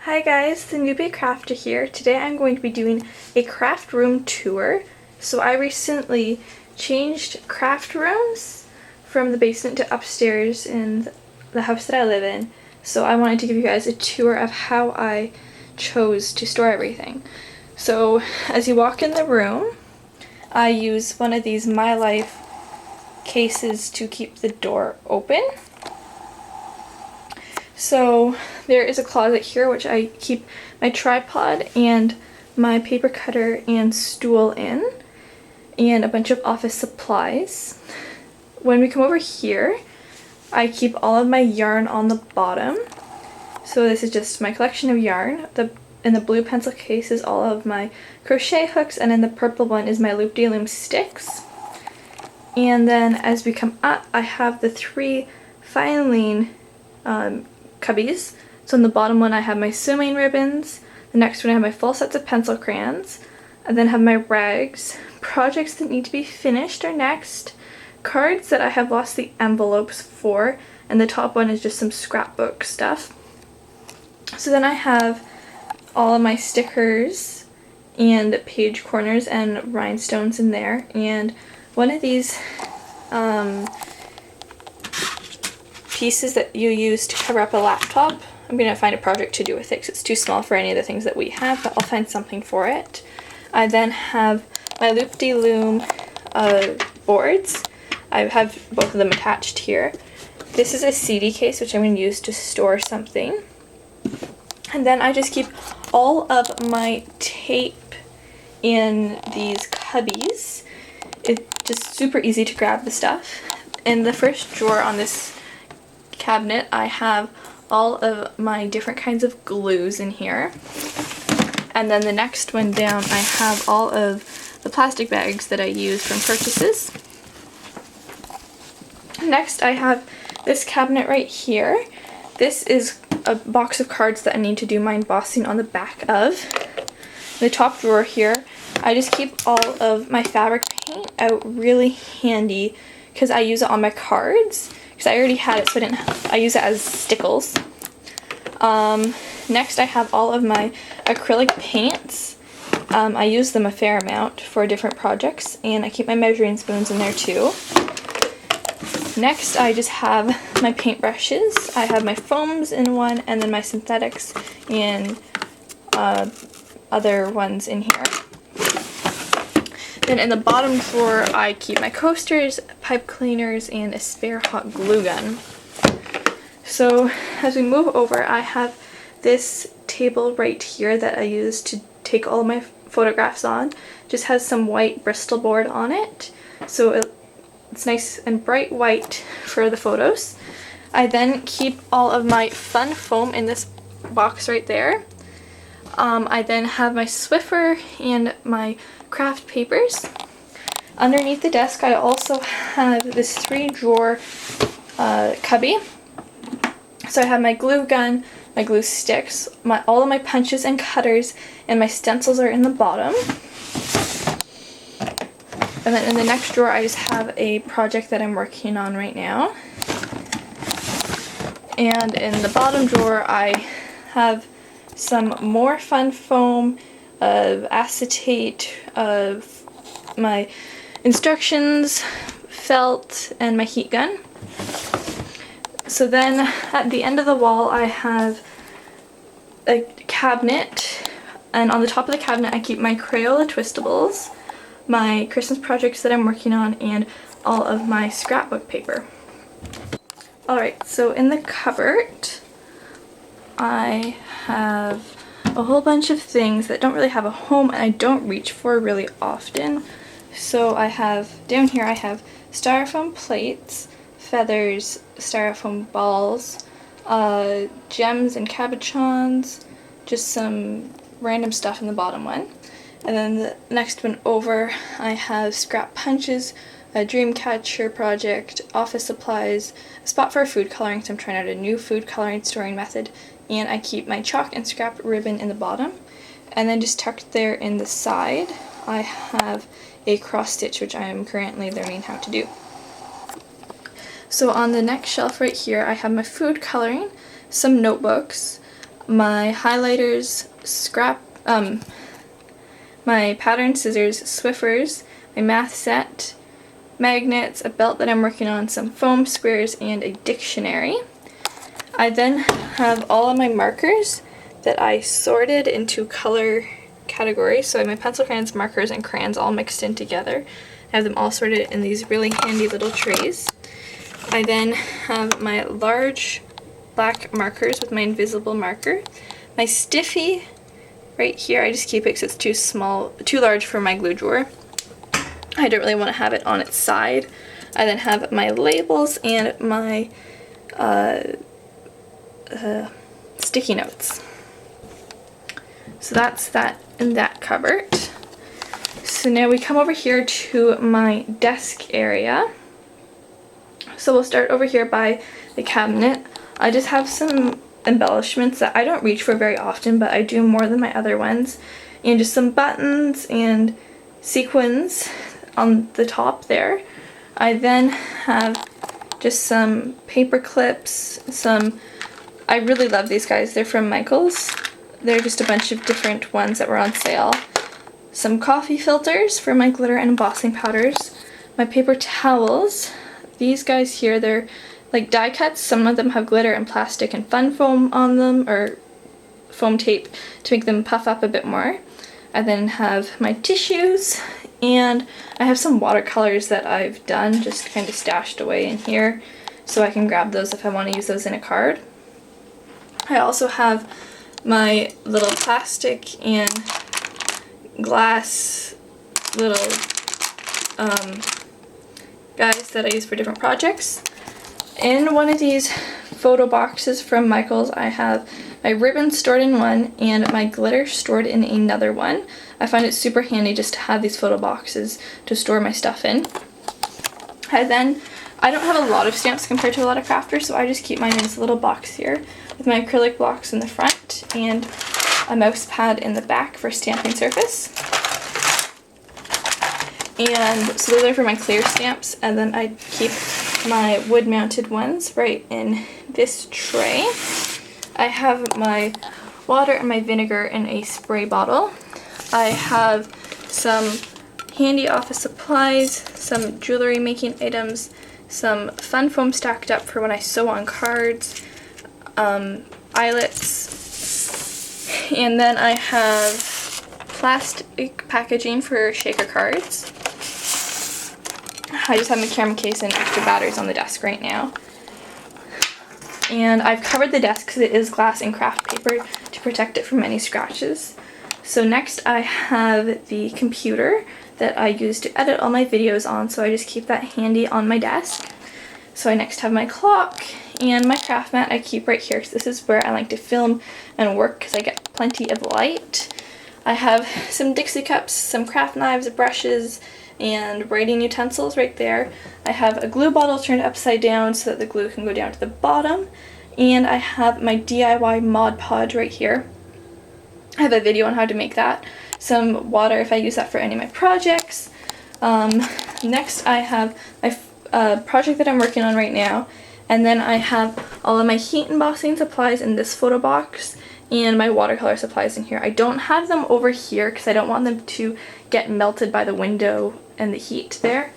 Hi guys, thenewBcrafter here. Today I'm going to be doing a craft room tour. So I recently changed craft rooms from the basement to upstairs in the house that I live in. So I wanted to give you guys a tour of how I chose to store everything. So as you walk in the room, I use one of these My Life cases to keep the door open. So there is a closet here which I keep my tripod and my paper cutter and stool in, and a bunch of office supplies. When we come over here, I keep all of my yarn on the bottom. So this is just my collection of yarn. In the blue pencil case is all of my crochet hooks, and in the purple one is my loop-de-loom sticks. And then as we come up, I have the 3 filing cubbies. So in the bottom one I have my sewing ribbons, the next one I have my full sets of pencil crayons, and then have my rags, projects that need to be finished are next, cards that I have lost the envelopes for, and the top one is just some scrapbook stuff. So then I have all of my stickers and page corners and rhinestones in there, and one of these pieces that you use to cover up a laptop. I'm going to find a project to do with it because it's too small for any of the things that we have, but I'll find something for it. I then have my loop-de-loom boards. I have both of them attached here. This is a CD case which I'm going to use to store something. And then I just keep all of my tape in these cubbies. It's just super easy to grab the stuff. In the first drawer on this cabinet, I have all of my different kinds of glues in here. And then the next one down, I have all of the plastic bags that I use from purchases. Next, I have this cabinet right here. This is a box of cards that I need to do my embossing on the back of. The top drawer here, I just keep all of my fabric paint out really handy because I use it on my cards. Because I already had it, so I use it as stickles. Next I have all of my acrylic paints. I use them a fair amount for different projects, and I keep my measuring spoons in there too. Next I just have my paint brushes. I have my foams in one, and then my synthetics and other ones in here. Then in the bottom drawer, I keep my coasters, pipe cleaners, and a spare hot glue gun. So as we move over, I have this table right here that I use to take all of my photographs on. Just has some white Bristol board on it, so it's nice and bright white for the photos. I then keep all of my fun foam in this box right there. I then have my Swiffer and my craft papers. Underneath the desk I also have this 3-drawer cubby. So I have my glue gun, my glue sticks, all of my punches and cutters, and my stencils are in the bottom. And then in the next drawer I just have a project that I'm working on right now. And in the bottom drawer I have some more fun foam, of acetate, of my instructions, felt, and my heat gun. So then at the end of the wall I have a cabinet, and on the top of the cabinet I keep my Crayola twistables, my Christmas projects that I'm working on, and all of my scrapbook paper. Alright, so in the cupboard I have a whole bunch of things that don't really have a home and I don't reach for really often. So I have, down here I have styrofoam plates, feathers, styrofoam balls, gems and cabochons, just some random stuff in the bottom one. And then the next one over I have scrap punches, a dream catcher project, office supplies, a spot for food coloring, so I'm trying out a new food coloring storing method, and I keep my chalk and scrap ribbon in the bottom. And then just tucked there in the side I have a cross stitch, which I am currently learning how to do. So on the next shelf right here I have my food coloring, some notebooks, my highlighters, my pattern scissors, Swiffers, my math set, magnets, a belt that I'm working on, some foam squares, and a dictionary. I then have all of my markers that I sorted into color categories. So I have my pencil, crayons, markers, and crayons all mixed in together. I have them all sorted in these really handy little trays. I then have my large black markers with my invisible marker. My stiffy right here, I just keep it because it's too large for my glue drawer. I don't really want to have it on its side. I then have my labels and my sticky notes. So that's that in that cupboard. So now we come over here to my desk area. So we'll start over here by the cabinet. I just have some embellishments that I don't reach for very often, but I do more than my other ones. And just some buttons and sequins on the top there. I then have just some paper clips, I really love these guys. They're from Michaels. They're just a bunch of different ones that were on sale. Some coffee filters for my glitter and embossing powders. My paper towels. These guys here, they're like die cuts. Some of them have glitter and plastic and fun foam on them, or foam tape to make them puff up a bit more. I then have my tissues, and I have some watercolors that I've done just kind of stashed away in here, so I can grab those if I want to use those in a card. I also have my little plastic and glass little guys that I use for different projects. In one of these photo boxes from Michaels, I have my ribbon stored in one and my glitter stored in another one. I find it super handy just to have these photo boxes to store my stuff in. I don't have a lot of stamps compared to a lot of crafters, so I just keep mine in this little box here with my acrylic blocks in the front and a mouse pad in the back for stamping surface. And so those are for my clear stamps, and then I keep my wood mounted ones right in this tray. I have my water and my vinegar in a spray bottle. I have some handy office supplies, some jewelry making items, some fun foam stacked up for when I sew on cards, eyelets, and then I have plastic packaging for shaker cards. I just have my camera case and extra batteries on the desk right now. And I've covered the desk because it is glass and craft paper to protect it from any scratches. So next I have the computer that I use to edit all my videos on, so I just keep that handy on my desk. So I next have my clock and my craft mat I keep right here, because this is where I like to film and work because I get plenty of light. I have some Dixie cups, some craft knives, brushes, and writing utensils right there. I have a glue bottle turned upside down so that the glue can go down to the bottom. And I have my DIY Mod Podge right here. I have a video on how to make that. Some water if I use that for any of my projects. Next I have my project that I'm working on right now. And then I have all of my heat embossing supplies in this photo box and my watercolor supplies in here. I don't have them over here because I don't want them to get melted by the window and the heat there.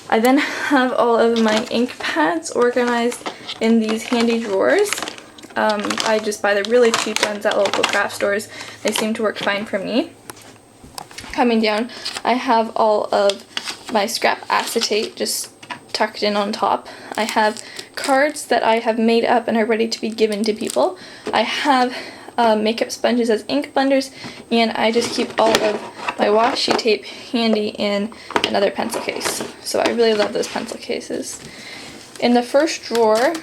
I then have all of my ink pads organized in these handy drawers. I just buy the really cheap ones at local craft stores. They seem to work fine for me. Coming down, I have all of my scrap acetate just tucked in on top. I have cards that I have made up and are ready to be given to people. I have makeup sponges as ink blenders, and I just keep all of my washi tape handy in another pencil case. So I really love those pencil cases. In the first drawer,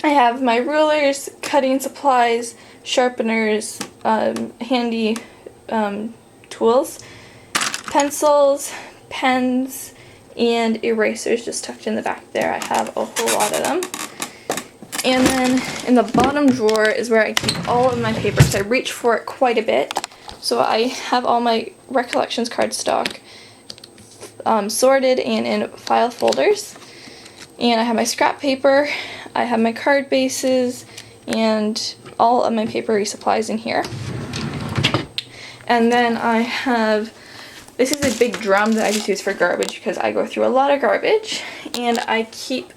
I have my rulers, cutting supplies, sharpeners, handy tools, pencils, pens, and erasers just tucked in the back there. I have a whole lot of them. And then in the bottom drawer is where I keep all of my paper, because I reach for it quite a bit. So I have all my Recollections cardstock sorted and in file folders. And I have my scrap paper, I have my card bases, and all of my papery supplies in here. And then I have, this is a big drum that I just use for garbage because I go through a lot of garbage, and I keep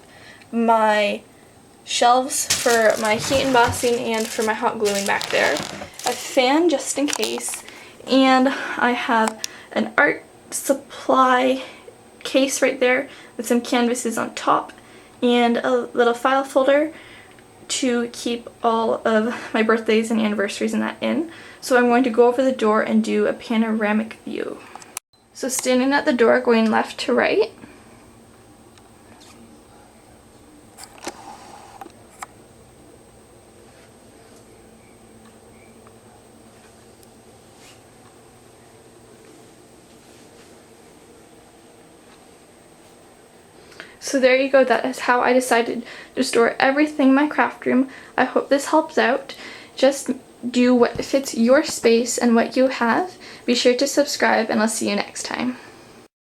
my shelves for my heat embossing and for my hot gluing back there, a fan just in case, and I have an art supply case right there with some canvases on top and a little file folder to keep all of my birthdays and anniversaries and that in. So I'm going to go over the door and do a panoramic view. So standing at the door, going left to right. So there you go, that is how I decided to store everything in my craft room. I hope this helps out. Just do what fits your space and what you have. Be sure to subscribe, and I'll see you next time.